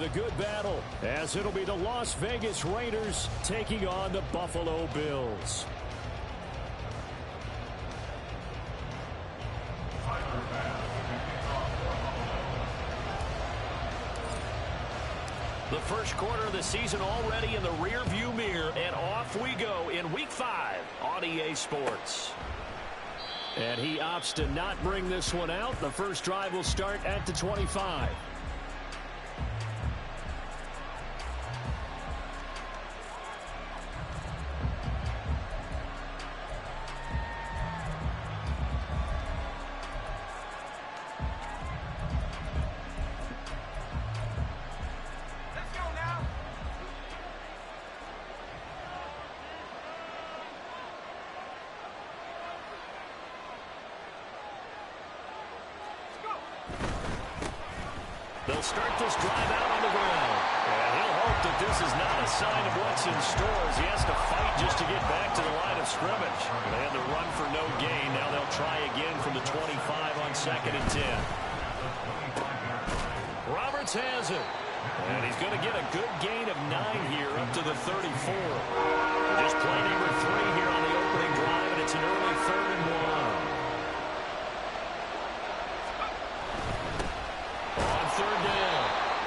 a good battle, as it'll be the Las Vegas Raiders taking on the Buffalo Bills. The first quarter of the season already in the rearview mirror, and off we go in Week 5 on EA Sports. And he opts to not bring this one out. The first drive will start at the 25. They'll start this drive out on the ground. And he'll hope that this is not a sign of what's in store, as he has to fight just to get back to the line of scrimmage. They had to run for no gain. Now they'll try again from the 25 on 2nd and 10. Roberts has it. And he's going to get a good gain of 9 here up to the 34. Just play number 3 here on the opening drive, and it's an early 3rd and 1.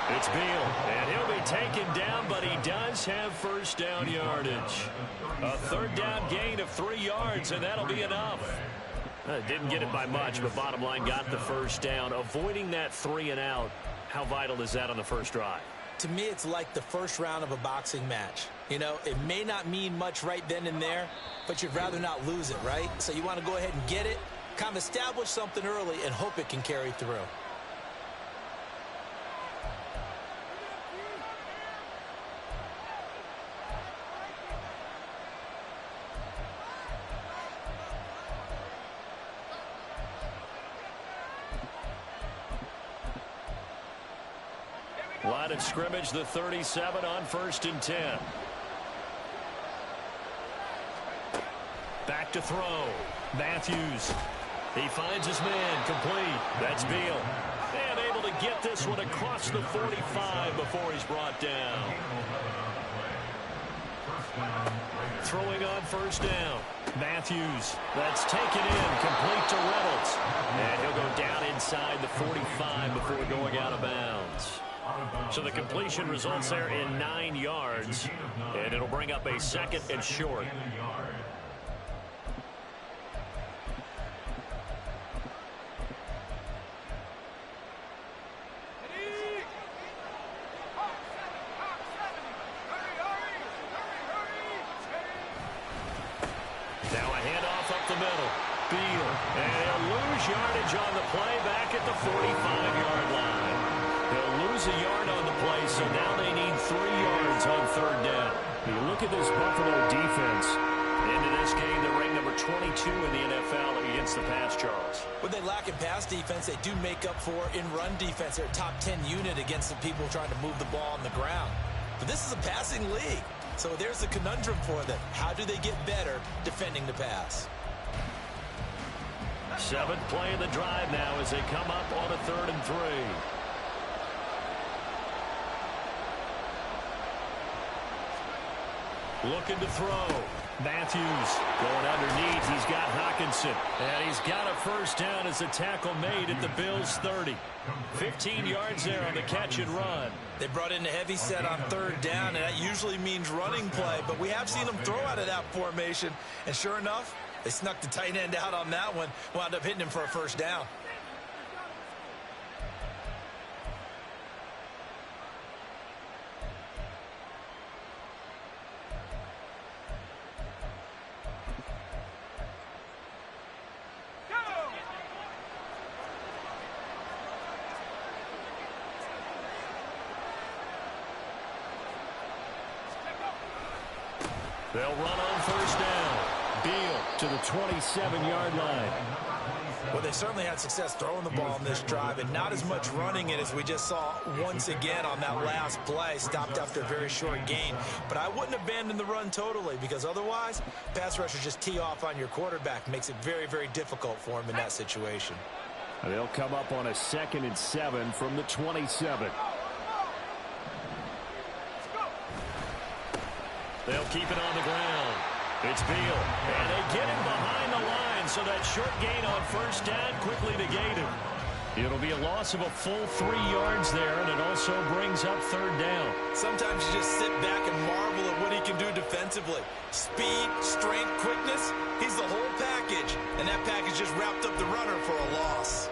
It's Beal, and he'll be taken down, but he does have first down yardage. A 3rd down gain of 3 yards, and that'll be enough. Didn't get it by much, but bottom line got the first down. Avoiding that 3 and out, how vital is that on the first drive? To me, it's like the first round of a boxing match. You know, it may not mean much right then and there, but you'd rather not lose it, right? So you want to go ahead and get it, kind of establish something early, and hope it can carry through. Line of scrimmage, the 37 on 1st and 10. Back to throw. Matthews. He finds his man, complete. That's Beal. And able to get this one across the 45 before he's brought down. Throwing on 1st down. Matthews. That's taken in, complete to Reynolds. And he'll go down inside the 45 before going out of bounds. So the completion results there in 9 yards, and it'll bring up a 2nd and short. Now a handoff up the middle. Beal, and he'll lose yardage on the play back at the 45-yard line. They'll lose a yard on the play, so now they need 3 yards on 3rd down. You look at this Buffalo defense. Into this game, they're ranked number 22 in the NFL against the pass, Charles. When they lack in pass defense, they do make up for in run defense. They're a top 10 unit against the people trying to move the ball on the ground. But this is a passing league, so there's a conundrum for them. How do they get better defending the pass? 7th play of the drive now as they come up on a 3rd and 3. Looking to throw. Matthews going underneath. He's got Hockenson. And he's got a first down as the tackle made at the Bills' 30. 15 yards there on the catch and run. They brought in a heavy set on 3rd down, and that usually means running play. But we have seen them throw out of that formation. And sure enough, they snuck the tight end out on that one. Wound up hitting him for a first down. They'll run on 1st down. Beal to the 27-yard line. Well, they certainly had success throwing the ball on this drive, and not as much running it as we just saw once again on that last play. Stopped after a very short gain. But I wouldn't abandon the run totally, because otherwise, pass rushers just tee off on your quarterback. Makes it very, very difficult for him in that situation. They'll come up on a 2nd and 7 from the 27. They'll keep it on the ground. It's Beal. And they get him behind the line, so that short gain on first down quickly negated. It'll be a loss of a full 3 yards there, and it also brings up third down. Sometimes you just sit back and marvel at what he can do defensively. Speed, strength, quickness, he's the whole package. And that package just wrapped up the runner for a loss.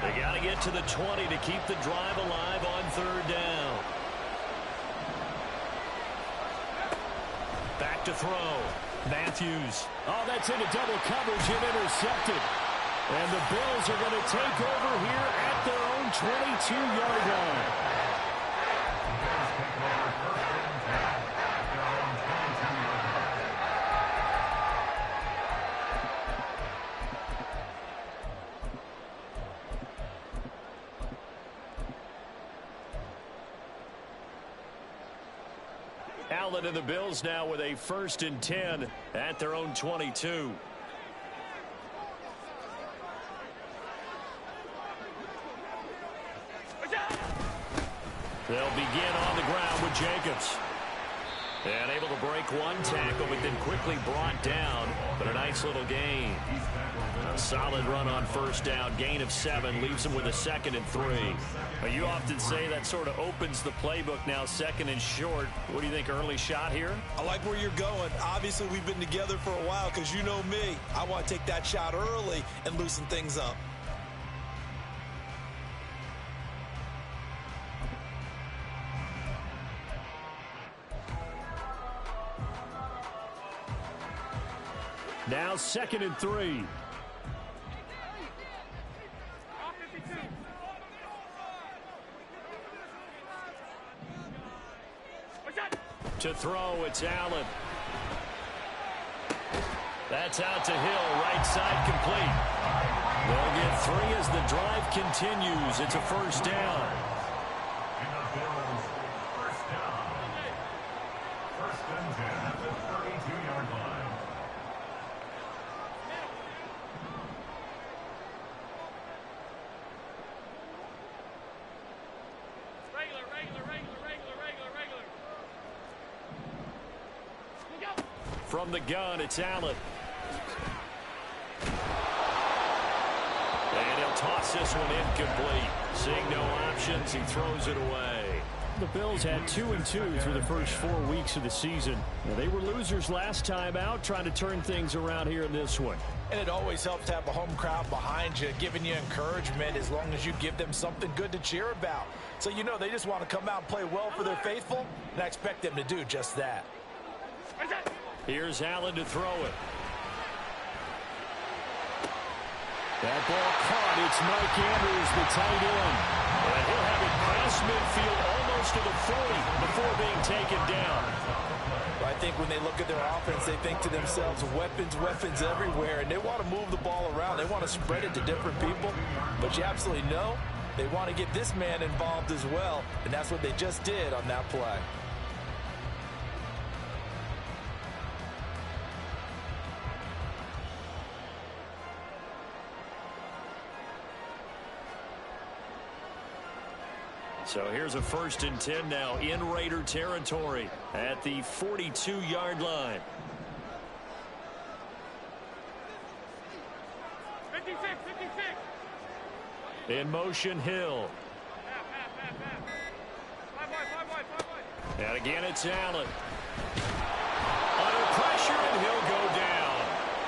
They got to get to the 20 to keep the drive alive on third down. Back to throw. Matthews. Oh, that's into double coverage and intercepted. And the Bills are going to take over here at their own 22-yard line. Allen and the Bills now with a 1st and 10 at their own 22. They'll begin on the ground with Jacobs. And able to break one tackle, but then quickly brought down. But a nice little gain. A solid run on first down. Gain of 7 leaves him with a 2nd and 3. But you often say that sort of opens the playbook now, 2nd and short. What do you think, early shot here? I like where you're going. Obviously, we've been together for a while because you know me. I want to take that shot early and loosen things up. Now 2nd and 3. To throw, it's Allen. That's out to Hill, right side complete. They'll get 3 as the drive continues. It's a first down. From the gun, it's Allen. And he'll toss this one incomplete. Seeing no options, he throws it away. The Bills had 2 and 2 through the first 4 weeks of the season. Now, they were losers last time out, trying to turn things around here in this one. And it always helps to have a home crowd behind you, giving you encouragement as long as you give them something good to cheer about. So you know they just want to come out and play well for their faithful, and I expect them to do just that. Here's Allen to throw it. That ball caught. It's Mike Andrews, the tight end. And he'll have it past midfield almost to the 40 before being taken down. I think when they look at their offense, they think to themselves, weapons, weapons everywhere, and they want to move the ball around. They want to spread it to different people. But you absolutely know they want to get this man involved as well, and that's what they just did on that play. So here's a 1st and 10 now in Raider territory at the 42-yard line. 56. In motion, Hill. Five wide. And again, it's Allen. Under pressure, and he'll go down.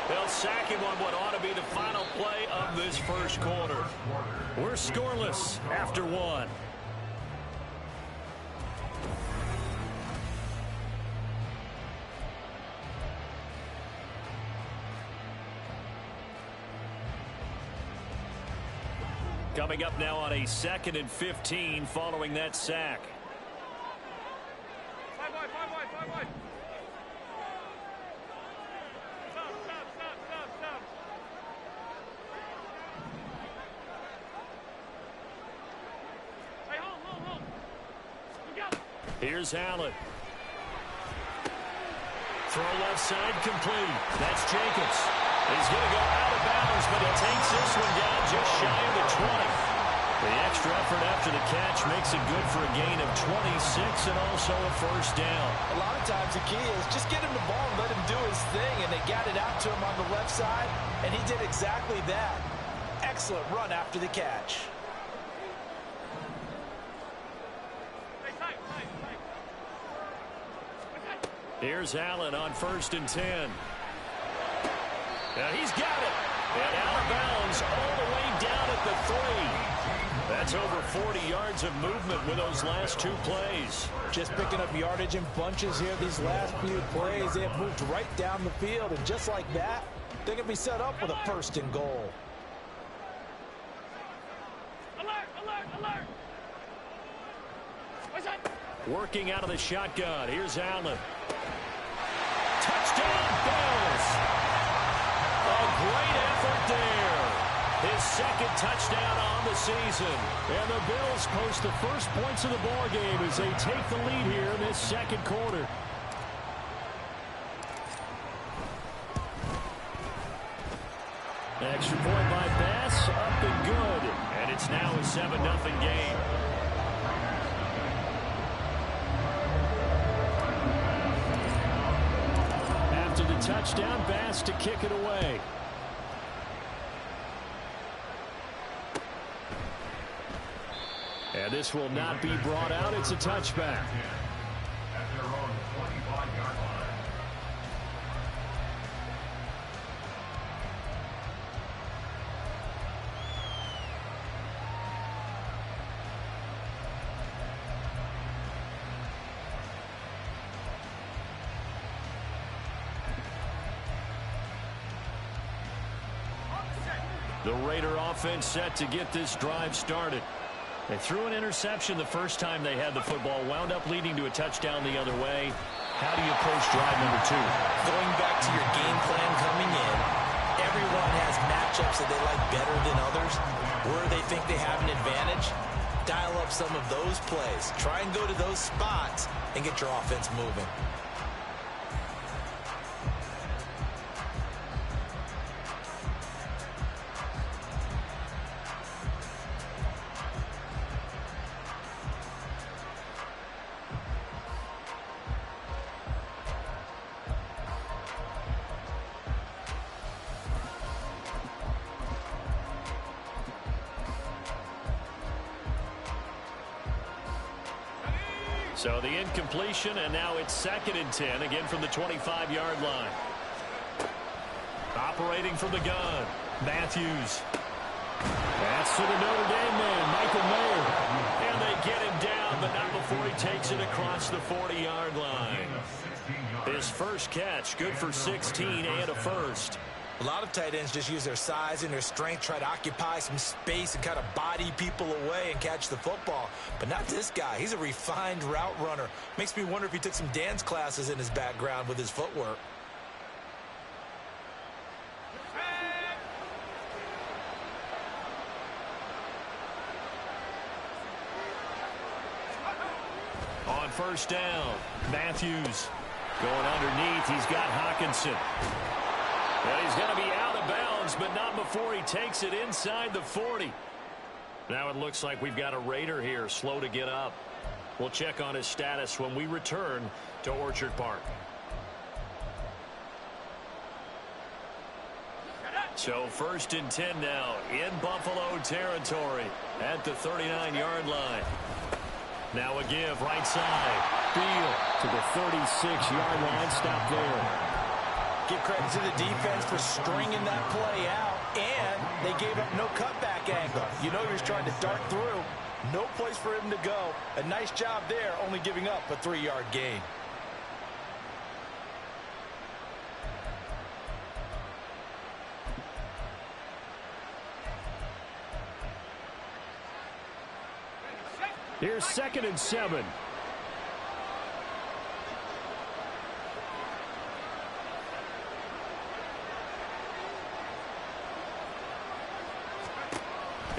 They'll sack him on what ought to be the final play of this first quarter. We're scoreless after 1. Coming up now on a 2nd and 15 following that sack. Five wide. Stop. Hey, hold. Look out. Here's Allen. Throw left side complete. That's Jacobs. He's going to go out of bounds but he takes this one down just shy of the 20. The extra effort after the catch makes it good for a gain of 26 and also a first down. A lot of times the key is just get him the ball and let him do his thing, and they got it out to him on the left side, and he did exactly that. Excellent run after the catch. Here's Allen on 1st and 10. Now he's got it. And out of bounds all the way down at the 3. That's over 40 yards of movement with those last 2 plays. Just picking up yardage in bunches here these last few plays. They have moved right down the field, and just like that, they're going to be set up with a 1st and goal. Alert, alert, alert. What's that? Working out of the shotgun. Here's Allen. Touchdown, Bills. A great effort there. His 2nd touchdown on the season. And the Bills post the first points of the ball game as they take the lead here in this 2nd quarter. Extra point by Bass, up and good. And it's now a 7-0 game. After the touchdown, Bass to kick it away. And this will not be brought out. It's a touchback. The Raider offense set to get this drive started. They threw an interception the first time they had the football, wound up leading to a touchdown the other way. How do you approach drive number 2? Going back to your game plan coming in, everyone has matchups that they like better than others. Where they think they have an advantage, dial up some of those plays. Try and go to those spots and get your offense moving. So the incompletion, and now it's 2nd and 10, again from the 25-yard line. Operating from the gun, Matthews. That's to the Notre Dame man, Michael Mayer. And they get him down, but not before he takes it across the 40-yard line. His first catch, good for 16 and a first. A lot of tight ends just use their size and their strength, try to occupy some space and kind of body people away and catch the football. But not this guy. He's a refined route runner. Makes me wonder if he took some dance classes in his background with his footwork. On 1st down, Matthews going underneath. He's got Hawkinson. Well, he's going to be out of bounds, but not before he takes it inside the 40. Now it looks like we've got a Raider here, slow to get up. We'll check on his status when we return to Orchard Park. So 1st and 10 now in Buffalo territory at the 39-yard line. Now a give right side. Field to the 36-yard line. Stop there. Give credit to the defense for stringing that play out, and they gave up no cutback angle. You know he was trying to dart through. No place for him to go. A nice job there, only giving up a 3-yard gain. Here's 2nd and 7.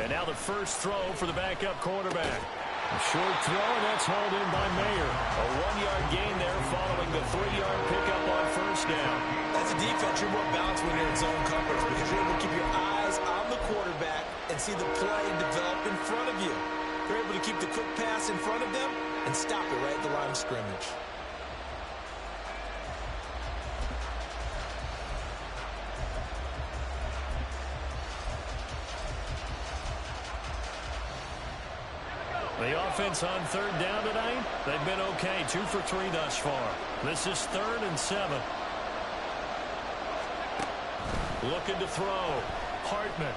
And now the first throw for the backup quarterback. A short throw, and that's hauled in by Mayer. A 1-yard gain there following the 3-yard pickup on 1st down. As a defense, you're more balanced when you're in zone coverage because you're able to keep your eyes see the play develop in front of you. They're able to keep the quick pass in front of them and stop it right at the line of scrimmage. The offense on third down tonight, they've been okay, 2 for 3 thus far. This is 3rd and 7. Looking to throw. Hartman.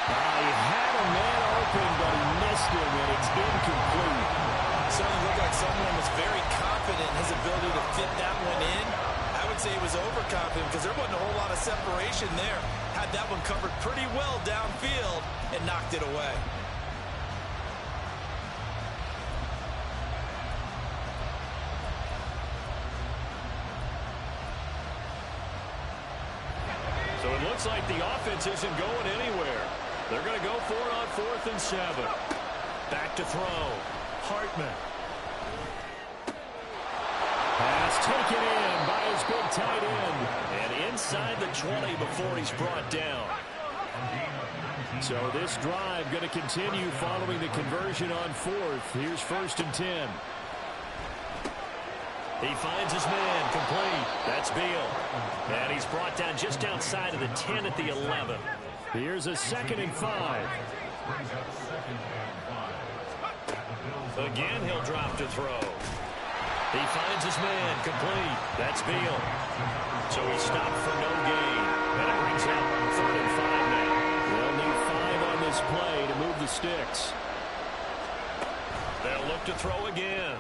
He had a man open, but he missed him, and it's incomplete. So you look like someone was very confident in his ability to fit that one in. I would say he was overconfident because there wasn't a whole lot of separation there. Had that one covered pretty well downfield and knocked it away. So it looks like the offense isn't going anywhere. They're going to go for it on 4th and 7. Back to throw. Hartman. Pass taken in by his big tight end. And inside the 20 before he's brought down. So this drive going to continue following the conversion on 4th. Here's 1st and 10. He finds his man, complete. That's Beal. And he's brought down just outside of the 10 at the 11. Here's a 2nd and 5. Again, he'll drop to throw. He finds his man, complete. That's Beal. So he stopped for no gain. And it brings up 3rd and 5 now. They'll need 5 on this play to move the sticks. They'll look to throw again.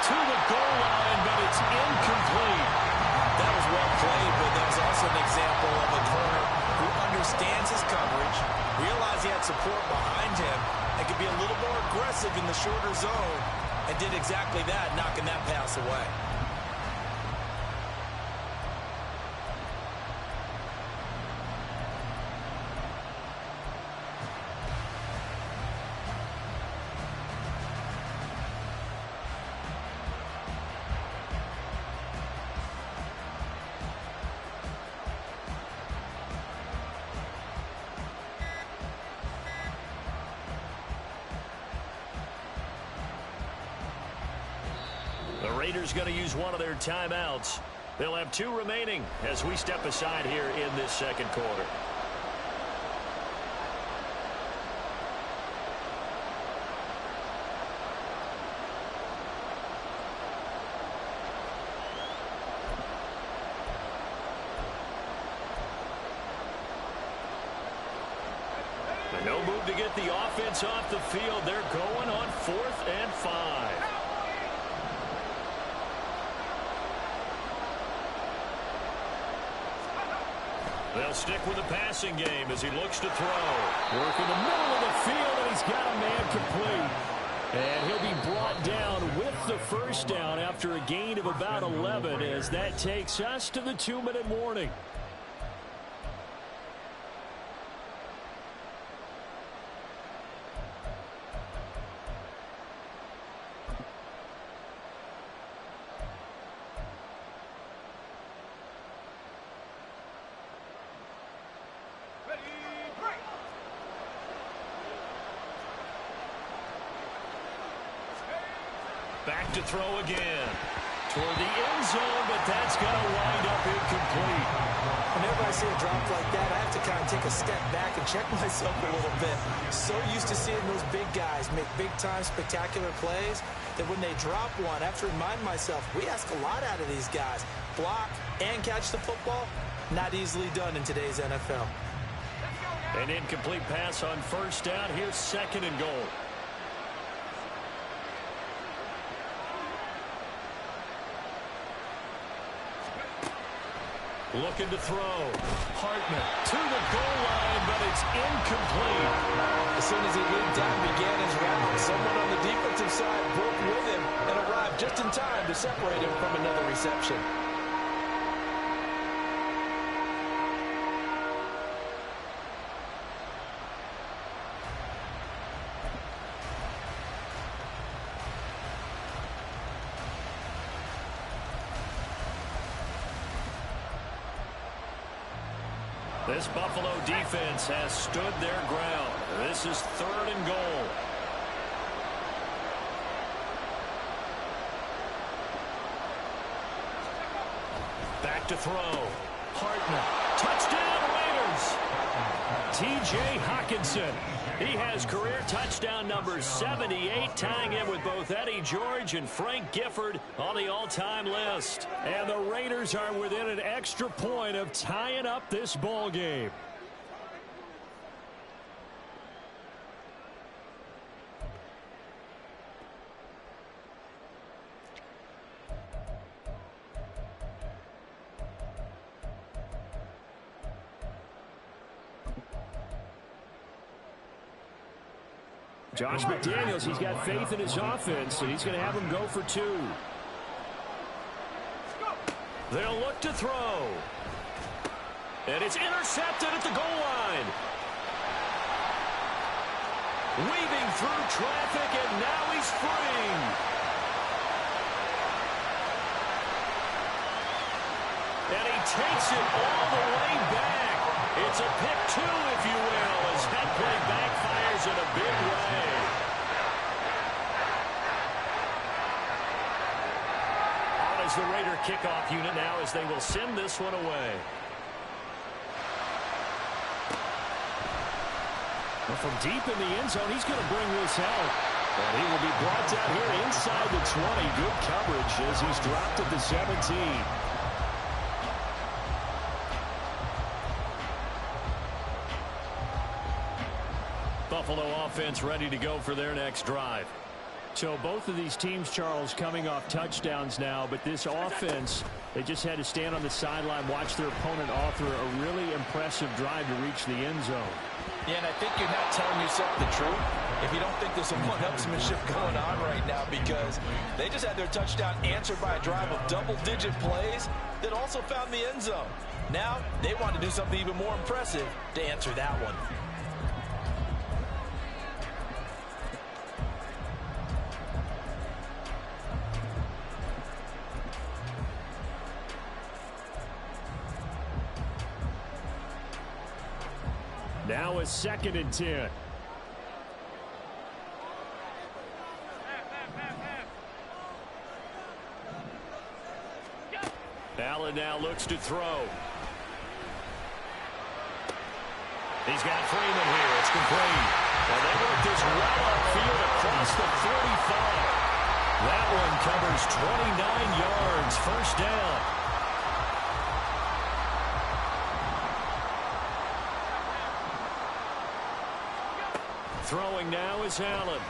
To the goal line, but it's incomplete. That was well played, but that was also an example of a corner who understands his coverage, realized he had support behind him, and could be a little more aggressive in the shorter zone, and did exactly that, knocking that pass away. The Raiders going to use one of their timeouts. They'll have 2 remaining as we step aside here in this 2nd quarter. No move to get the offense off the field. They're going on 4th and 5. They'll stick with the passing game as he looks to throw. Work in the middle of the field, and he's got a man complete. And he'll be brought down with the 1st down after a gain of about 11 as that takes us to the 2-minute warning. Back to throw again. Toward the end zone, but that's going to wind up incomplete. Whenever I see a drop like that, I have to kind of take a step back and check myself a little bit. So used to seeing those big guys make big-time spectacular plays that when they drop one, I have to remind myself, we ask a lot out of these guys. Block and catch the football, not easily done in today's NFL. An incomplete pass on 1st down. Here's 2nd and goal. Looking to throw. Hartman to the goal line, but it's incomplete. As soon as he leaped down and began his route, someone on the defensive side broke with him and arrived just in time to separate him from another reception. This Buffalo defense has stood their ground. This is 3rd and goal. Back to throw. Hartman. Touchdown, Raiders. T.J. Hockenson. He has career touchdown number 78, tying him with both Eddie George and Frank Gifford on the all-time list. And the Raiders are within an extra point of tying up this ball game. Josh McDaniels, he's got faith in his offense, and he's going to have him go for 2. They'll look to throw. And it's intercepted at the goal line. Weaving through traffic, and now he's free. And he takes it all the way back. It's a pick 2, if you will, as that play backfires in a big way. On as the Raider kickoff unit now as they will send this one away. Well, from deep in the end zone, he's going to bring this out. And he will be brought down here inside the 20. Good coverage as he's dropped at the 17. Buffalo offense ready to go for their next drive. So both of these teams, Charles, coming off touchdowns now, but this offense, they just had to stand on the sideline, watch their opponent author a really impressive drive to reach the end zone. Yeah, and I think you're not telling yourself the truth if you don't think there's some one-upsmanship going on right now, because they just had their touchdown answered by a drive of double-digit plays that also found the end zone. Now they want to do something even more impressive to answer that one. Now a 2nd and 10. Allen now looks to throw. He's got Freeman here. It's complete. And they work this well upfield across the 45. That one covers 29 yards. First down. Throwing now is Allen.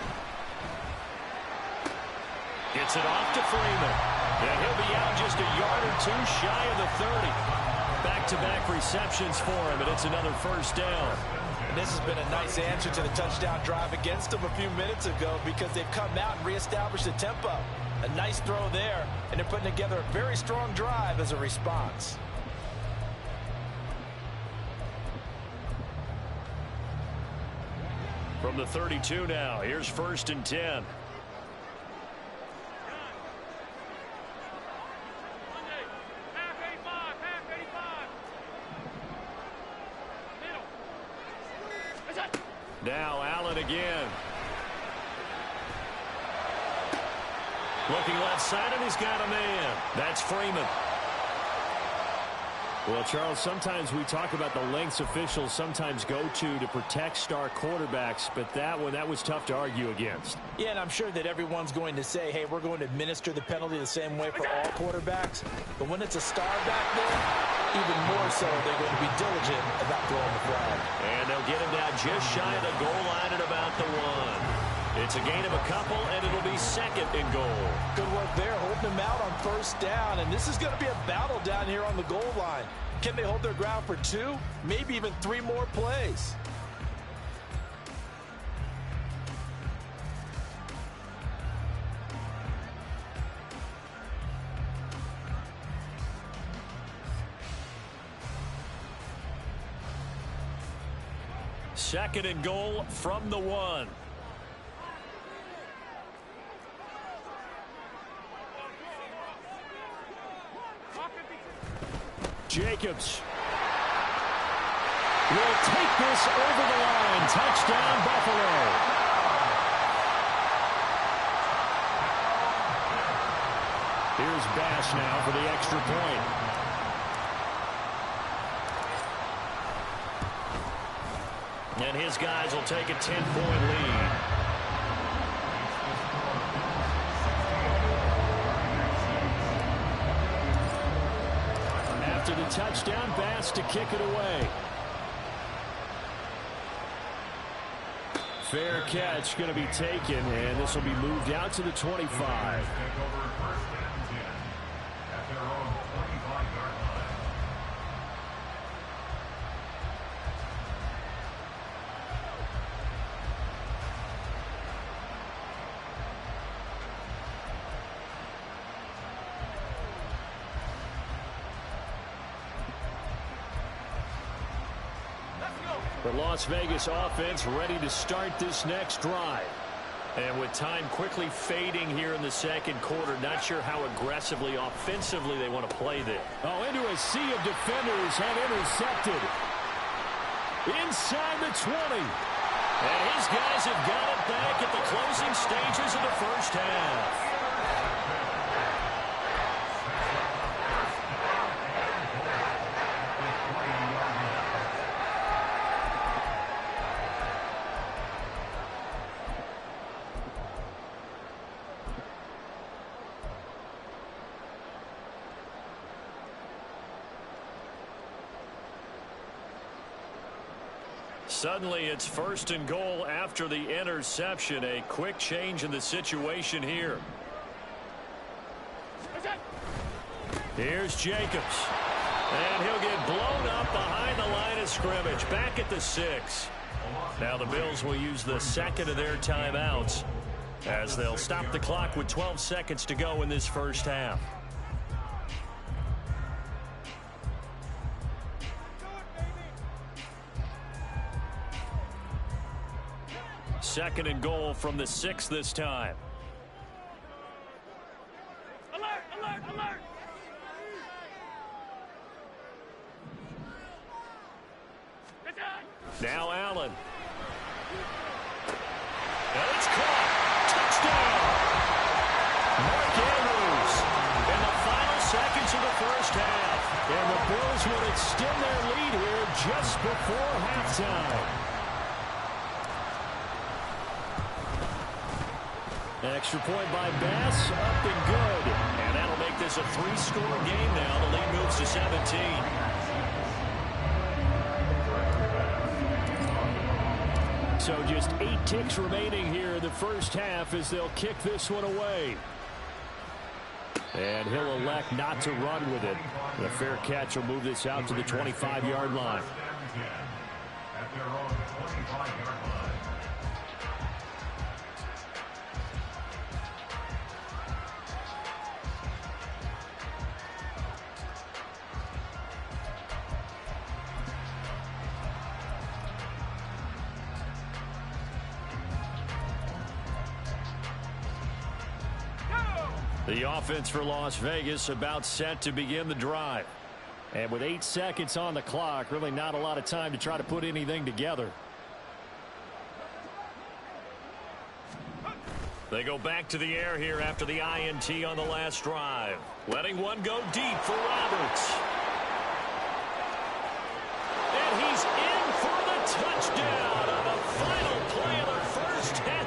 Gets it off to Freeman. And he'll be out just a yard or 2 shy of the 30. Back-to-back receptions for him, and it's another first down. And this has been a nice answer to the touchdown drive against them a few minutes ago, because they've come out and reestablished the tempo. A nice throw there, and they're putting together a very strong drive as a response. From the 32 now, here's 1st and 10. Now Allen again. Looking left side, and he's got a man. That's Freeman. Well, Charles, sometimes we talk about the lengths officials sometimes go to protect star quarterbacks, but that was tough to argue against. Yeah, and I'm sure that everyone's going to say, hey, we're going to administer the penalty the same way for all quarterbacks. But when it's a star back there, even more so, they're going to be diligent about throwing the flag. And they'll get him down just shy of the goal line at about the 1. It's a gain of a couple, and it'll be 2nd and goal. Good work there, holding him out on first down. And this is going to be a battle down here on the goal line. Can they hold their ground for 2, maybe even 3 more plays? Second and goal from the 1. Jacobs. will take this over the line. Touchdown, Buffalo. Here's Bass now for the extra point. And his guys will take a 10-point lead. After the touchdown, Bass to kick it away. Fair catch going to be taken, and this will be moved out to the 25. The Las Vegas offense ready to start this next drive. And with time quickly fading here in the second quarter, not sure how aggressively, offensively they want to play this. Oh, into a sea of defenders and intercepted. Inside the 20. And his guys have got it back at the closing stages of the first half. Suddenly, it's 1st and goal after the interception. A quick change in the situation here. Here's Jacobs. And he'll get blown up behind the line of scrimmage. Back at the 6. Now the Bills will use the second of their timeouts as they'll stop the clock with 12 seconds to go in this first half. Second and goal from the 6 this time. Alert, alert, alert. Now Allen. And it's caught. Touchdown. Mark Andrews in the final seconds of the first half. And the Bills will extend their lead here just before halftime. Extra point by Bass, up and good. And that'll make this a 3-score game now. The lead moves to 17. So just 8 ticks remaining here in the first half as they'll kick this one away. And he'll elect not to run with it. The fair catch will move this out to the 25-yard line. At their own 25-yard line. The offense for Las Vegas about set to begin the drive. And with 8 seconds on the clock, really not a lot of time to try to put anything together. They go back to the air here after the INT on the last drive. Letting one go deep for Roberts. And he's in for the touchdown on the final play of the first half.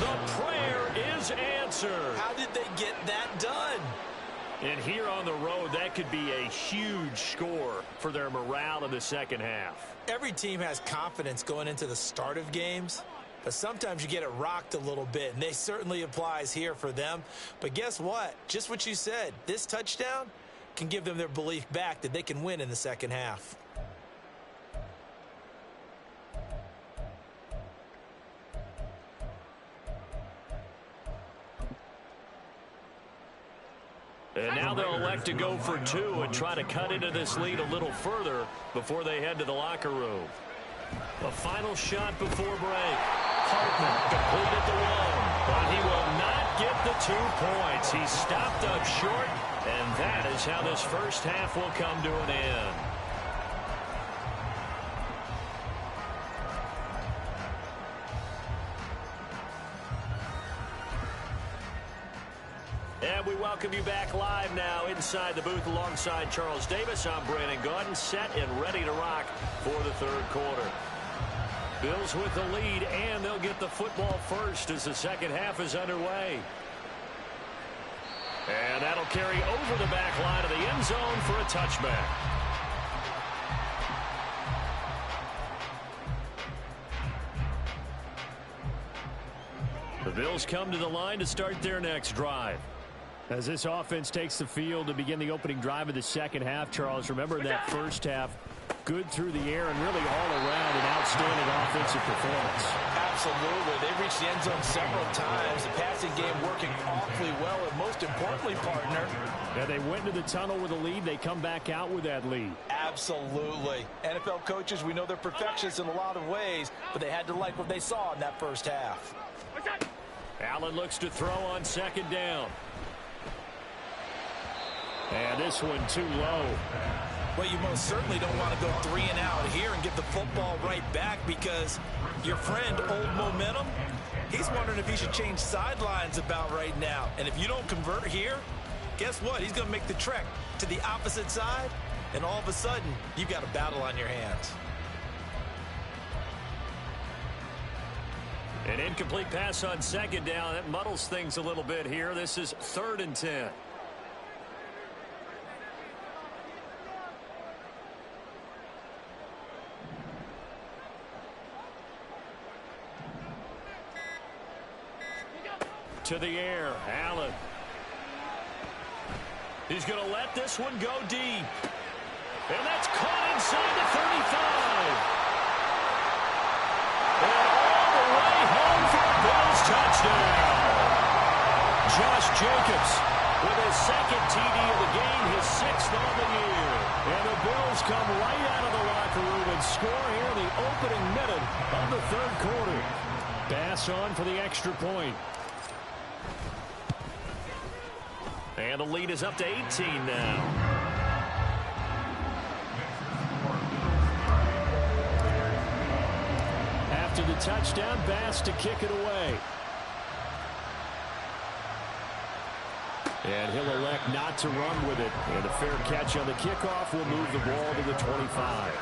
The prayer is answered. How did they get that done? And here on the road, that could be a huge score for their morale in the second half. Every team has confidence going into the start of games, but sometimes you get it rocked a little bit, and this certainly applies here for them. But guess what? Just what you said, this touchdown can give them their belief back that they can win in the second half. And now they'll elect to go for 2 and try to cut into this lead a little further before they head to the locker room. A final shot before break. Hartman completed the 1, but he will not get the 2 points. He stopped up short, and that is how this first half will come to an end. And we welcome you back live now inside the booth alongside Charles Davis. I'm Brandon Gaudin, set and ready to rock for the third quarter. Bills with the lead, and they'll get the football first as the second half is underway. And that'll carry over the back line of the end zone for a touchback. The Bills come to the line to start their next drive. As this offense takes the field to begin the opening drive of the second half, Charles, remember in that first half, good through the air and really all around an outstanding offensive performance. Absolutely. They've reached the end zone several times. The passing game working awfully well, and most importantly, partner. Yeah, they went into the tunnel with a lead. They come back out with that lead. Absolutely. NFL coaches, we know they're perfectionists in a lot of ways, but they had to like what they saw in that first half. Allen looks to throw on second down. And this one too low. Well, you most certainly don't want to go 3 and out here and get the football right back, because your friend, Old Momentum, he's wondering if he should change sidelines about right now. And if you don't convert here, guess what? He's going to make the trek to the opposite side, and all of a sudden, you've got a battle on your hands. An incomplete pass on second down. That muddles things a little bit here. This is 3rd and 10. To the air, Allen. He's going to let this one go deep. And that's caught inside the 35. And all the way home for a Bills touchdown. Josh Jacobs with his second TD of the game, his 6th on the year. And the Bills come right out of the locker room and score here in the opening minute of the third quarter. Bass on for the extra point. And the lead is up to 18 now. After the touchdown, Bass to kick it away. And he'll elect not to run with it. And a fair catch on the kickoff will move the ball to the 25.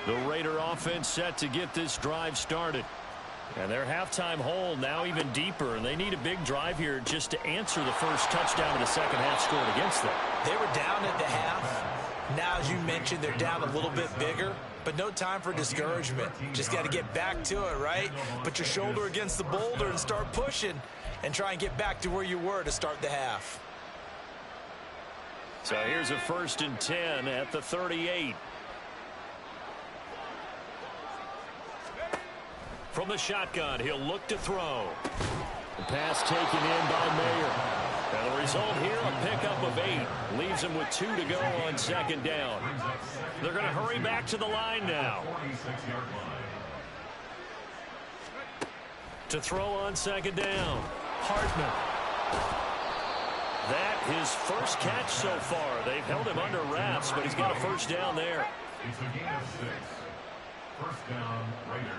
The Raider offense set to get this drive started. And their halftime hole now even deeper, and they need a big drive here just to answer the first touchdown of the second half scored against them. They were down at the half. Now, as you mentioned, they're down a little bit bigger, but no time for discouragement. Just got to get back to it, right? Put your shoulder against the boulder and start pushing, and try and get back to where you were to start the half. So here's a 1st and 10 at the 38. From the shotgun, he'll look to throw. The pass taken in by Mayer. And the result here, a pickup of 8. Leaves him with 2 to go on second down. They're going to hurry back to the line now. To throw on second down, Hartman. That his first catch so far. They've held him under wraps, but he's got a first down there. It's a gain of 6. First down, Raiders.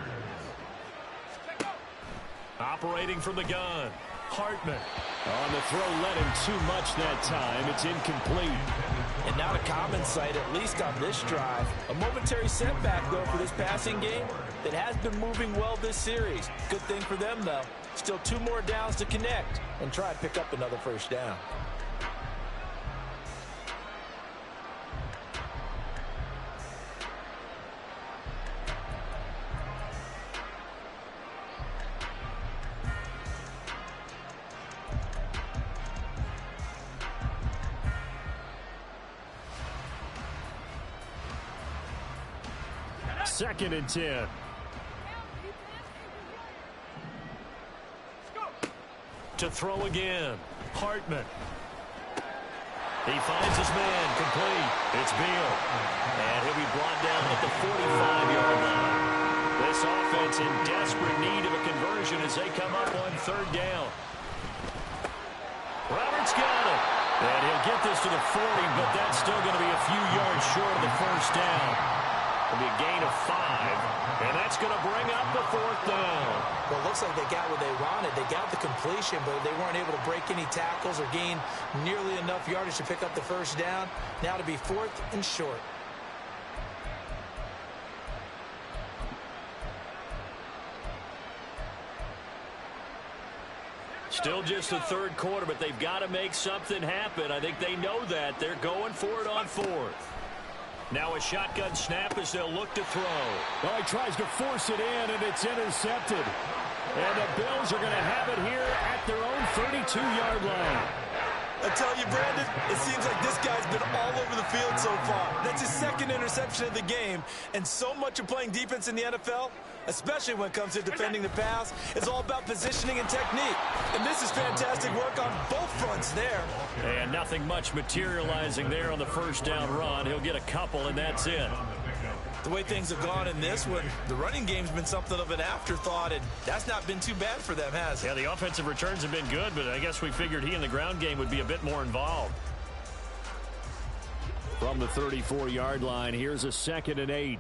Operating from the gun, Hartman. On the throw, led him too much that time. It's incomplete. And not a common sight, at least on this drive. A momentary setback, though, for this passing game that has been moving well this series. Good thing for them, though. Still 2 more downs to connect and try and pick up another first down. Second and 10. To throw again, Hartman. He finds his man, complete. It's Beal. And he'll be brought down at the 45-yard line. This offense in desperate need of a conversion as they come up on third down. Roberts got it. And he'll get this to the 40, but that's still going to be a few yards short of the first down. It'll be a gain of 5, and that's going to bring up the fourth down. Well, it looks like they got what they wanted. They got the completion, but they weren't able to break any tackles or gain nearly enough yardage to pick up the first down. Now to be 4th and short. Still just the third quarter, but they've got to make something happen. I think they know that. They're going for it on 4th. Now a shotgun snap as they'll look to throw. Well, he tries to force it in, and it's intercepted. And the Bills are going to have it here at their own 32-yard line. I tell you, Brandon, it seems like this guy's been all over the field so far. That's his 2nd interception of the game. And so much of playing defense in the NFL, especially when it comes to defending the pass, is all about positioning and technique. And this is fantastic work on both fronts there. And nothing much materializing there on the first down run. He'll get a couple, and that's it. The way things have gone in this one, the running game's been something of an afterthought, and that's not been too bad for them, has it? Yeah, the offensive returns have been good, but I guess we figured he in the ground game would be a bit more involved. From the 34-yard line, here's a 2nd and 8.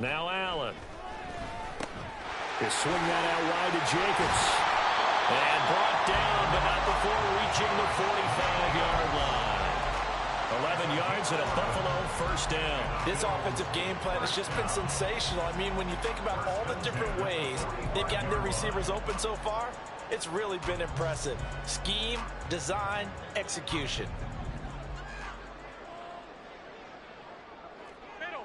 Now Allen. He'll swing that out wide to Jacobs. And brought down, but not before reaching the 45-yard line. 11 yards and a Buffalo first down. This offensive game plan has just been sensational. I mean, when you think about all the different ways they've gotten their receivers open so far, it's really been impressive. Scheme, design, execution. Middle.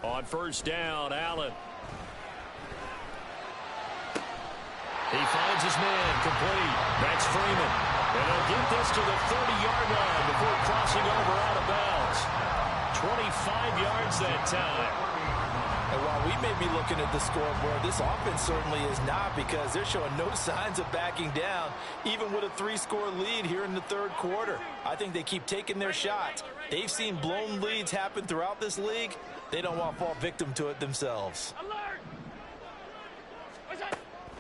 On first down, Allen. He finds his man complete. That's Freeman. And he'll get this to the 30-yard line before crossing over out of bounds. 25 yards that time. And while we may be looking at the scoreboard, this offense certainly is not, because they're showing no signs of backing down, even with a 3-score lead here in the third quarter. I think they keep taking their shots. They've seen blown leads happen throughout this league. They don't want to fall victim to it themselves. Alert!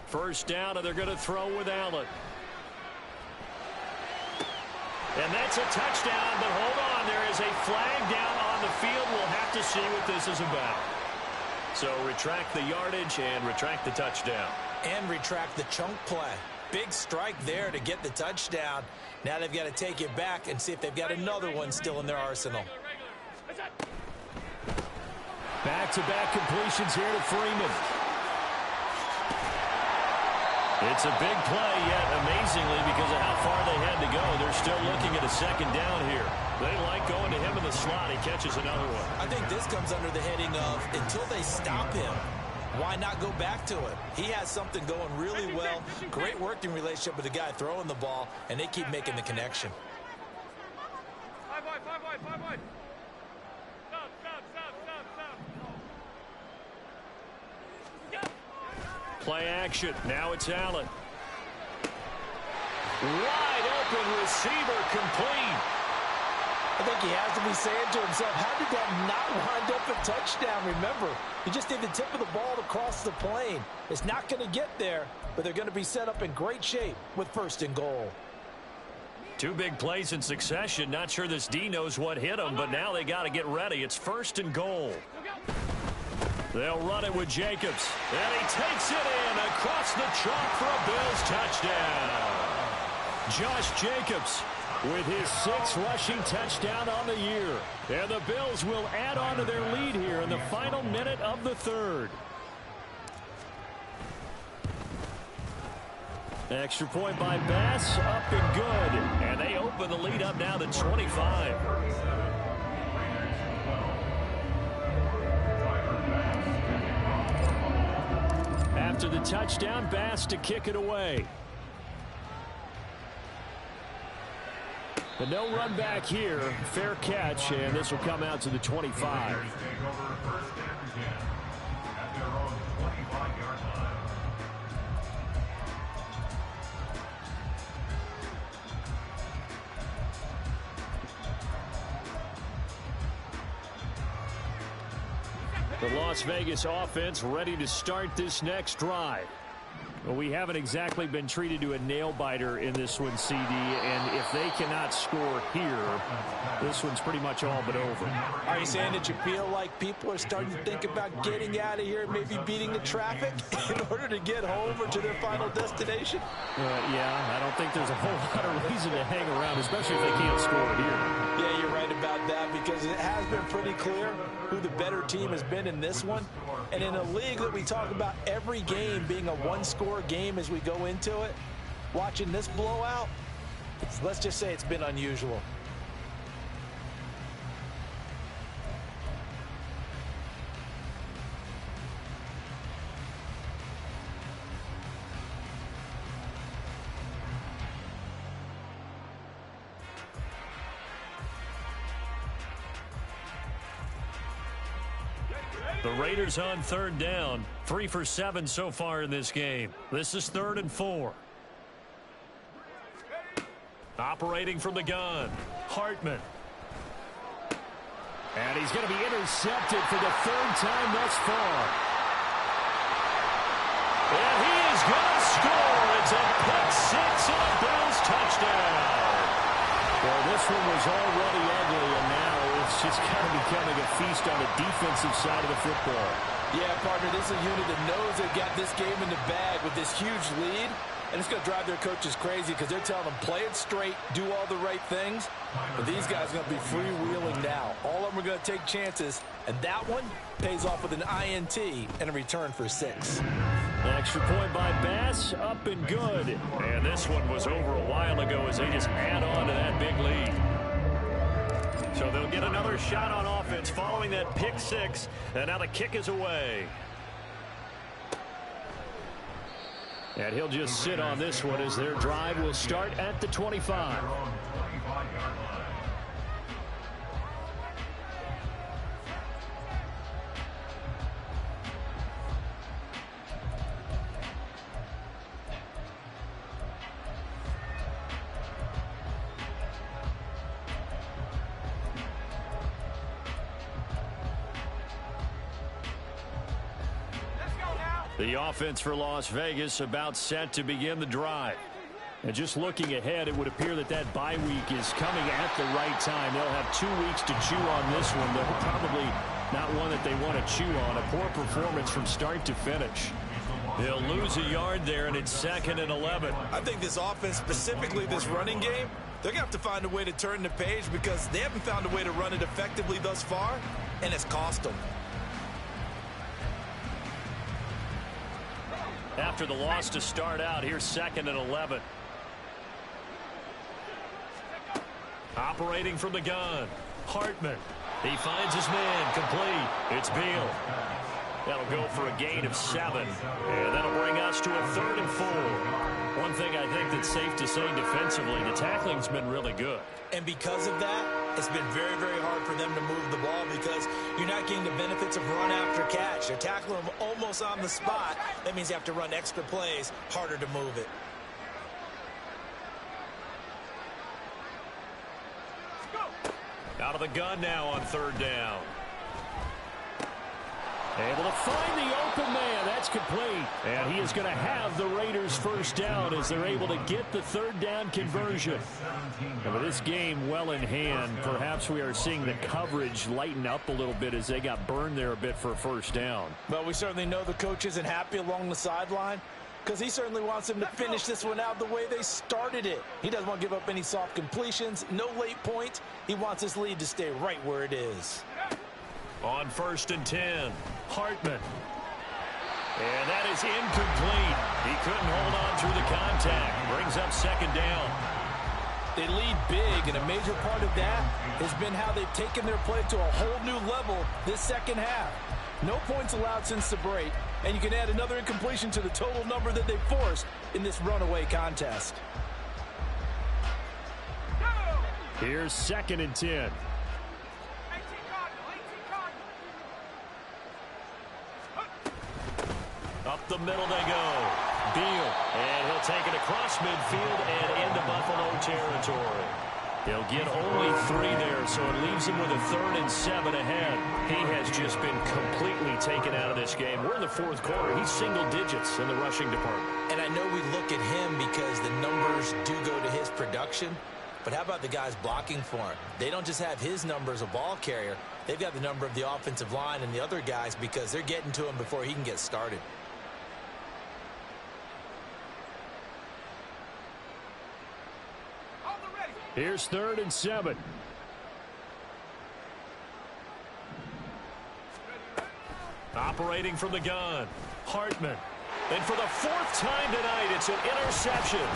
First down, and they're going to throw with Allen. And that's a touchdown, but hold on. There is a flag down on the field. We'll have to see what this is about. So retract the yardage and retract the touchdown. And retract the chunk play. Big strike there to get the touchdown. Now they've got to take it back and see if they've got another one still in their arsenal. Back-to-back completions here to Freeman. It's a big play, yet amazingly, because of how far they had to go, they're still looking at a second down here. They like going to him in the slot. He catches another one. I think this comes under the heading of, until they stop him, why not go back to it? He has something going really well. Great working relationship with the guy throwing the ball, and they keep making the connection. 5 wide. Play action. Now it's Allen. Wide open receiver complete. I think he has to be saying to himself, how did that not wind up a touchdown? Remember, he just did the tip of the ball across the plane. It's not going to get there, but they're going to be set up in great shape with 1st and goal. 2 big plays in succession. Not sure this D knows what hit him, but now they got to get ready. It's 1st and goal. They'll run it with Jacobs. And he takes it in across the chalk for a Bills touchdown. Josh Jacobs with his 6th rushing touchdown on the year. And the Bills will add on to their lead here in the final minute of the third. Extra point by Bass, up and good. And they open the lead up now to 25. After the touchdown, Bass to kick it away. But no run back here. Fair catch, and this will come out to the 25. The Las Vegas offense ready to start this next drive. Well, we haven't exactly been treated to a nail-biter in this one, CD, and if they cannot score here, this one's pretty much all but over. Are you saying that you feel like people are starting to think about getting out of here, maybe beating the traffic in order to get home or to their final destination? Yeah, I don't think there's a whole lot of reason to hang around, especially if they can't score here. Yeah, you're right about that, because it has been pretty clear who the better team has been in this one. And in a league that we talk about every game being a one-score game as we go into it, watching this blowout, let's just say it's been unusual. The Raiders on third down. 3 for 7 so far in this game. This is 3rd and 4. Operating from the gun, Hartman. And he's going to be intercepted for the 3rd time thus far. And he is going to score. It's a pick six and a Bills touchdown. Well, this one was already ugly, and now it's just kind of becoming a feast on the defensive side of the football. Yeah, partner, this is a unit that knows they got this game in the bag with this huge lead, and it's going to drive their coaches crazy because they're telling them, play it straight, do all the right things. But these guys are going to be freewheeling now. All of them are going to take chances, and that one pays off with an INT and a return for 6. Extra point by Bass, up and good. And this one was over a while ago as they just add on to that big lead. So they'll get another shot on offense following that pick six, and now the kick is away. And he'll just sit on this one as their drive will start at the 25. The offense for Las Vegas about set to begin the drive. And just looking ahead, it would appear that that bye week is coming at the right time. They'll have 2 weeks to chew on this one, though probably not one that they want to chew on. A poor performance from start to finish. They'll lose a yard there, and it's 2nd and 11. I think this offense, specifically this running game, they're going to have to find a way to turn the page because they haven't found a way to run it effectively thus far, and it's cost them. After the loss to start out, here's 2nd and 11. Operating from the gun, Hartman. He finds his man, complete. It's Beal. That'll go for a gain of 7. And that'll bring us to a 3rd and 4. One thing I think that's safe to say defensively, the tackling's been really good. And because of that, it's been very, very hard for them to move the ball because you're not getting the benefits of run after catch. They're tackling them almost on the spot. That means you have to run extra plays, harder to move it. Out of the gun now on 3rd down. Able to find the open man. That's complete. And he is going to have the Raiders first down as they're able to get the 3rd down conversion. And with this game well in hand, perhaps we are seeing the coverage lighten up a little bit as they got burned there a bit for a first down. Well, we certainly know the coach isn't happy along the sideline because he certainly wants them to finish this one out the way they started it. He doesn't want to give up any soft completions, no late points. He wants his lead to stay right where it is. On 1st and 10, Hartman. And that is incomplete. He couldn't hold on through the contact. Brings up 2nd down. They lead big, and a major part of that has been how they've taken their play to a whole new level this second half. No points allowed since the break, and you can add another incompletion to the total number that they forced in this runaway contest. Here's 2nd and 10. Up the middle they go. Beal. And he'll take it across midfield and into Buffalo territory. He'll get only 3 there, so it leaves him with a 3rd and 7 ahead. He has just been completely taken out of this game. We're in the 4th quarter. He's single digits in the rushing department. And I know we look at him because the numbers do go to his production. But how about the guys blocking for him? They don't just have his number as a ball carrier. They've got the number of the offensive line and the other guys because they're getting to him before he can get started. Here's 3rd and 7. Operating from the gun, Hartman. And for the 4th time tonight, it's an interception.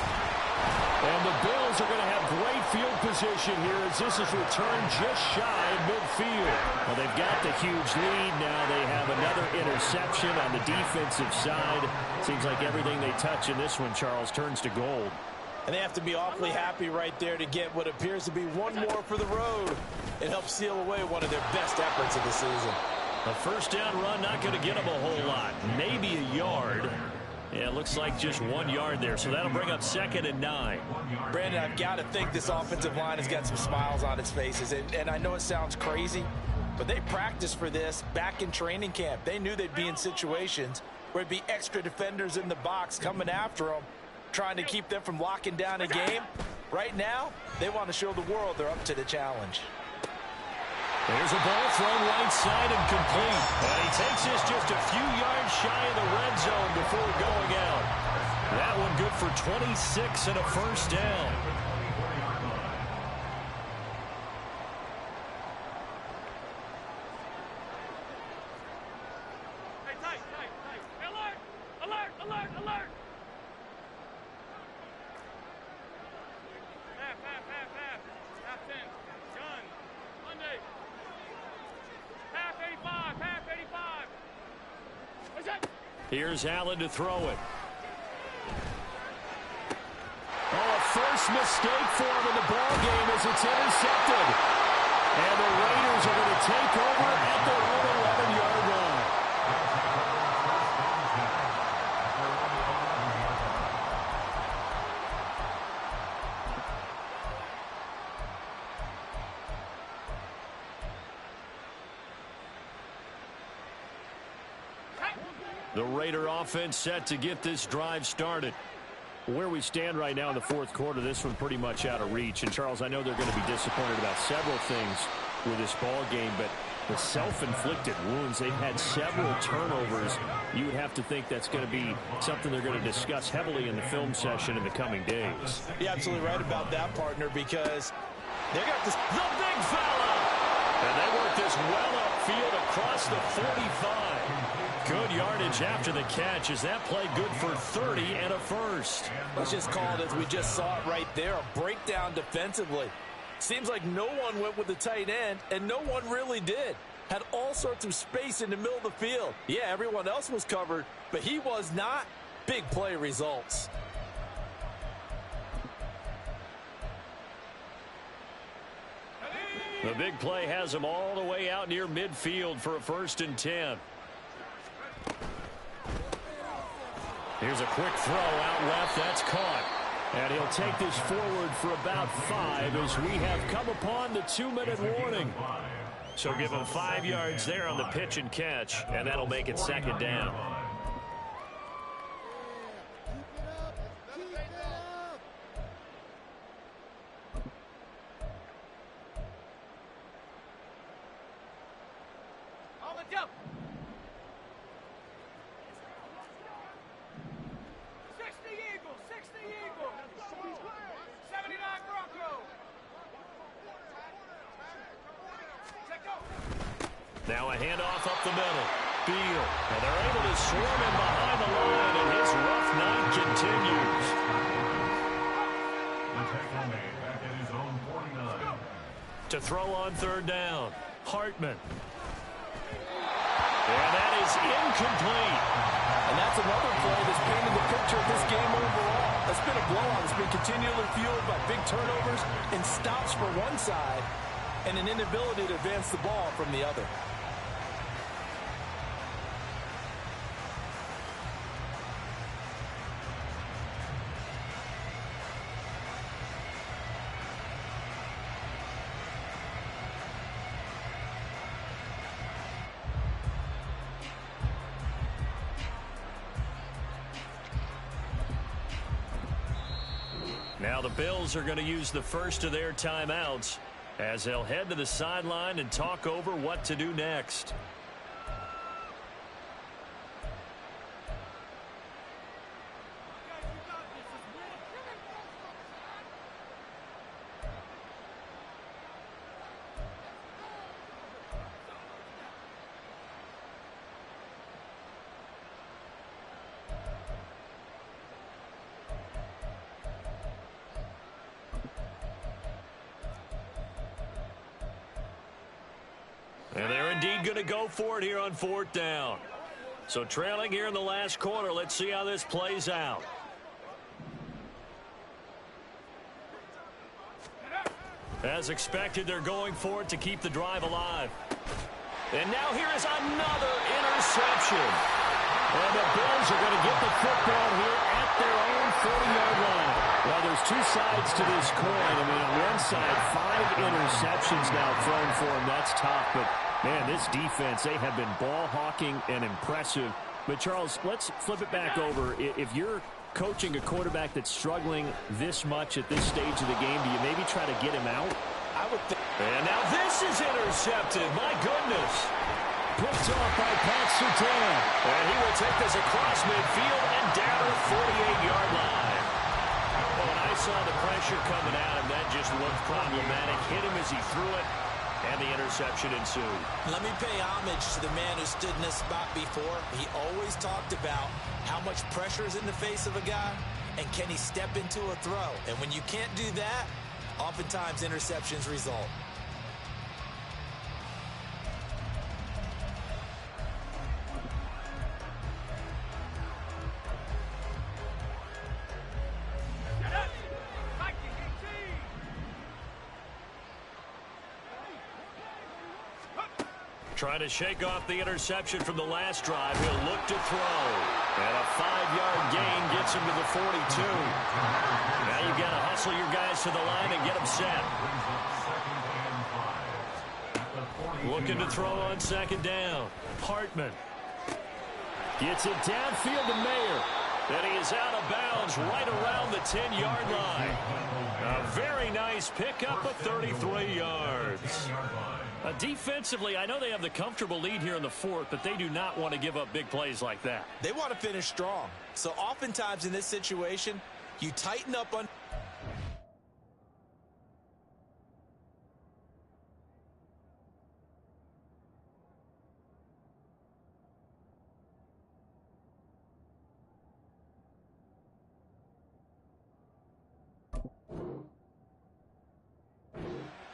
And the Bills are going to have great field position here as this is returned just shy of midfield. Well, they've got the huge lead. Now they have another interception on the defensive side. Seems like everything they touch in this one, Charles, turns to gold. And they have to be awfully happy right there to get what appears to be one more for the road. It helps seal away one of their best efforts of the season. A 1st down run, not going to get them a whole lot. Maybe a yard. Yeah, it looks like just 1 yard there, so that'll bring up 2nd and 9. Brandon, I've got to think this offensive line has got some smiles on its faces. And I know it sounds crazy, but they practiced for this back in training camp. They knew they'd be in situations where there'd be extra defenders in the box coming after them, trying to keep them from locking down a game. Right now, they want to show the world they're up to the challenge. There's a ball thrown right side and complete. And he takes this just a few yards shy of the red zone before going out. That one good for 26 and a 1st down. Hey, tight. Hey, alert. Half 10. Gun. Monday. Half 85. What's that? Here's Allen to throw it. Oh, a first mistake for him in the ball game as it's intercepted. And the Raiders are going to take over at their own 11-yard line. The Raider offense set to get this drive started. Where we stand right now in the 4th quarter, this one pretty much out of reach. And, Charles, I know they're going to be disappointed about several things with this ball game, but the self-inflicted wounds, they've had several turnovers. You would have to think that's going to be something they're going to discuss heavily in the film session in the coming days. You're absolutely right about that, partner, because they got this. The big fella! And they work this well upfield across the 45. Good yardage after the catch. Is that play good for 30 and a 1st? Let's just call it as we just saw it right there, a breakdown defensively. Seems like no one went with the tight end, and no one really did. Had all sorts of space in the middle of the field. Yeah, everyone else was covered, but he was not. Big play results. The big play has him all the way out near midfield for a 1st and 10. Here's a quick throw out left. That's caught. And he'll take this forward for about 5 as we have come upon the 2-minute warning. So give him 5 yards there on the pitch and catch, and that'll make it 2nd down. On the jump. 60 Eagles. 79 Bronco. Now a handoff up the middle. Beal. And they're able to swarm him behind the line, and his rough night continues. The tackle made back at his own 49. To throw on 3rd down. Hartman. And that is incomplete. And that's another play that's painted the picture of this game overall. It's been a blowout. It's been continually fueled by big turnovers and stops for one side and an inability to advance the ball from the other. Now the Bills are going to use the first of their timeouts as they'll head to the sideline and talk over what to do next. And they're indeed going to go for it here on 4th down. So trailing here in the last quarter. Let's see how this plays out. As expected, they're going for it to keep the drive alive. And now here is another interception. And the Bills are going to get the football here at their own 40-yard line. Well, there's two sides to this coin. I mean, on one side, 5 interceptions now thrown for them. That's tough. But, man, this defense, they have been ball hawking and impressive. But, Charles, let's flip it back over. If you're coaching a quarterback that's struggling this much at this stage of the game, do you maybe try to get him out? I would think. And now this is intercepted. My goodness. Picked off by Pat Surtain. And he will take this across midfield and down to the 48-yard line. Well, when I saw the pressure coming at him, that just looked problematic. Hit him as he threw it, and the interception ensued. Let me pay homage to the man who stood in this spot before. He always talked about how much pressure is in the face of a guy, and can he step into a throw. And when you can't do that, oftentimes interceptions result. Trying to shake off the interception from the last drive. He'll look to throw. And a 5-yard gain gets him to the 42. Now you've got to hustle your guys to the line and get them set. Looking to throw on 2nd down. Hartman gets it downfield to Mayer. And he is out of bounds right around the 10-yard line. A very nice pickup of 33 yards. Defensively, I know they have the comfortable lead here in the 4th, but they do not want to give up big plays like that. They want to finish strong. So oftentimes in this situation, you tighten up on...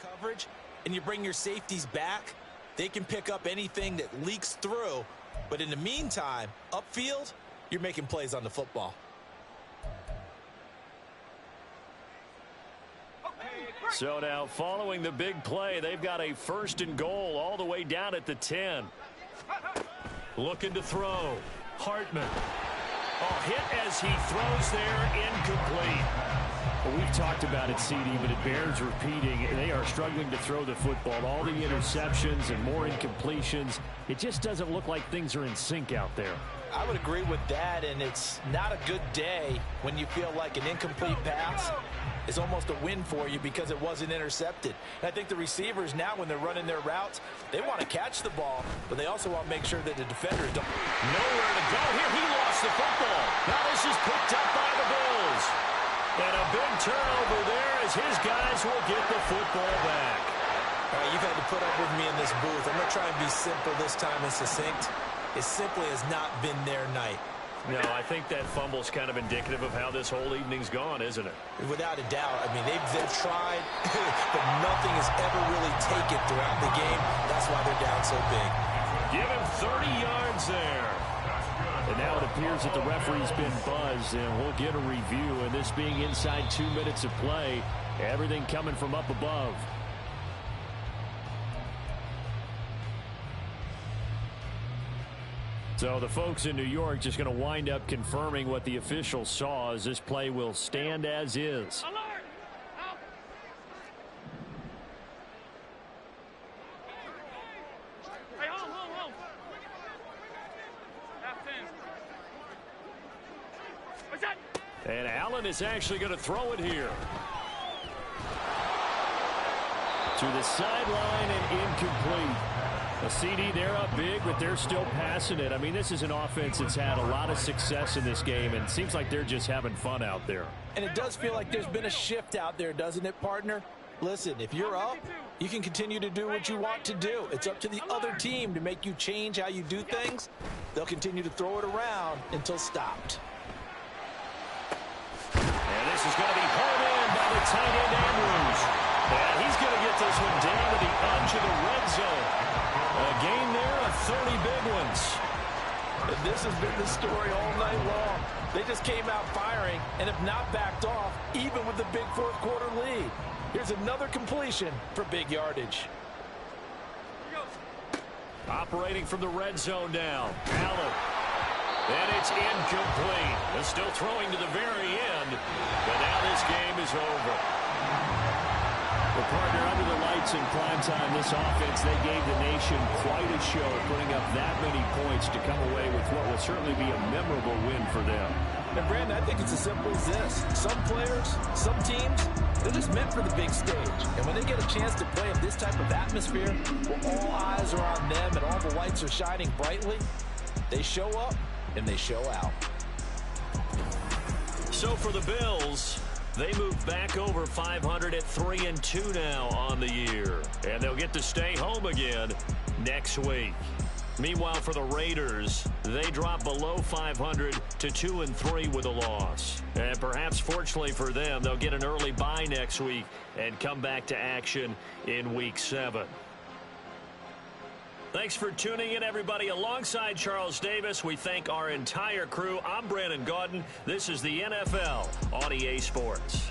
coverage, and you bring your safeties back, they can pick up anything that leaks through. But in the meantime, upfield, you're making plays on the football. So now following the big play, they've got a 1st and goal all the way down at the 10. Looking to throw. Hartman. Oh, hit as he throws there, incomplete. Well, we've talked about it, CD, but it bears repeating. They are struggling to throw the football. All the interceptions and more incompletions. It just doesn't look like things are in sync out there. I would agree with that, and it's not a good day when you feel like an incomplete pass is almost a win for you because it wasn't intercepted. And I think the receivers now, when they're running their routes, they want to catch the ball, but they also want to make sure that the defenders don't. Nowhere to go here. He lost the football. Now this is picked up by the Bills. And a big turnover there as his guys will get the football back. All right, you've had to put up with me in this booth. I'm going to try and be simple this time and succinct. It simply has not been their night. No, I think that fumble's kind of indicative of how this whole evening's gone, isn't it? Without a doubt. I mean, they've tried, but nothing has ever really taken throughout the game. That's why they're down so big. Give him 30 yards there. And now it appears that the referee's been buzzed, and we'll get a review. And this being inside 2 minutes of play, everything coming from up above. So the folks in New York just going to wind up confirming what the officials saw, as this play will stand as is. Alert! Out! Hey, hold. Half 10. What's that? And Allen is actually going to throw it here. To the sideline and incomplete. A CD, they're up big, but they're still passing it. I mean, this is an offense that's had a lot of success in this game, and it seems like they're just having fun out there. And it does feel like there's been a shift out there, doesn't it, partner? Listen, if you're up, you can continue to do what you want to do. It's up to the other team to make you change how you do things. They'll continue to throw it around until stopped. And this is going to be hauled in by the tight end, Andrews. And he's going to get this one down to the edge of the red zone. A gain there of 30 big ones. And this has been the story all night long. They just came out firing and have not backed off, even with the big fourth quarter lead. Here's another completion for big yardage. Operating from the red zone now. Allen. And it's incomplete. They're still throwing to the very end. But now this game is over. Well, partner, under the lights in primetime, this offense, they gave the nation quite a show, putting up that many points to come away with what will certainly be a memorable win for them. And, Brandon, I think it's as simple as this. Some players, some teams, they're just meant for the big stage. And when they get a chance to play in this type of atmosphere, where all eyes are on them and all the lights are shining brightly, they show up and they show out. So for the Bills, they move back over 500 at 3-2 now on the year. And they'll get to stay home again next week. Meanwhile, for the Raiders, they drop below 500 to 2-3 with a loss. And perhaps fortunately for them, they'll get an early bye next week and come back to action in Week 7. Thanks for tuning in, everybody. Alongside Charles Davis, we thank our entire crew. I'm Brandon Gaudin. This is the NFL on EA Sports.